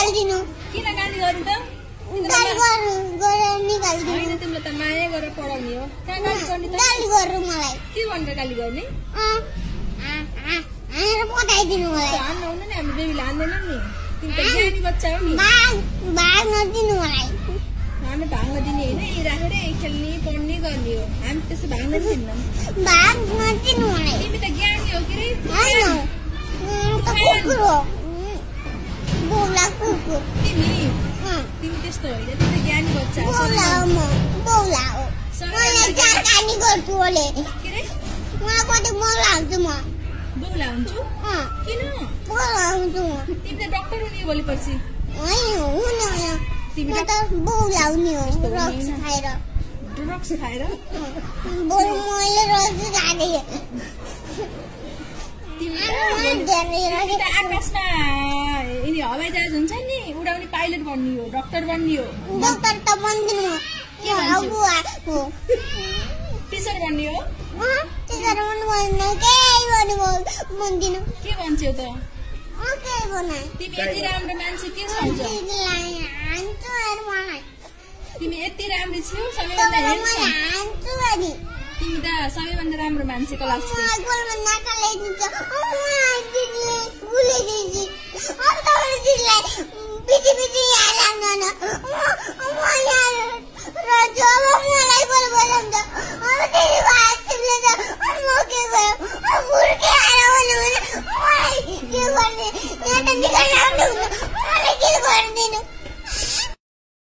निकाल्दिनु किन गाली गर्नु त गाली गरेर निकाल्दिनु हैन तिमीले त माया गरेर पढाउने हो कहाँ गाली गर्ने त गाली गर्नु मलाई के भनेर गाली गर्ने हानेर पठाइदिनु मलाई हान्न हुन्न नि हामी बेबीले हान्दैनौँ नि तिमी त ज्ञानी बच्चा हो नि भाग नदिनु मलाई हामी भाग्न दिने होइन यही राखेर खेल्ने पढ्ने गर्ने हो हामी त्यसो भाग्न दिन्नौँ भाग नदिनु मलाई तिमी त ज्ञानी हो के रे होइन त कुकुर हो बोला कुकुर तिमी त्यस्तो होइन तिमी त ज्ञानी बच्चा हो बोला हो म बोला हो मलाई जानी गर्छु ओले के रे मलाई कति बोला हुन्छु म बोला हुन्छु किन बोला हुन्छु म तिमी त डक्टर हुने भोलि पछि होइन हुन तिमी त बोला हुने हो रक्स खाएर ड्रग्स खाएर बरु मैले रक्स खाँदै तिमी त आकाशमा यिनी हवाईजहाज हुन्छ नि उडाउने पाइलट बन्ने हो डक्टर बन्ने हो डक्टर त बन्दिनु हो टिचर बन्ने हो टिचर बन्नु बन्दिनु के भन्छौ त केही बनाए तिमी यति राम्रो मान्छे के छौ तिमी यति राम्रो छौ सबैभन्दा तिमी त सबैभन्दा राम्रो मान्छे क्लासको जब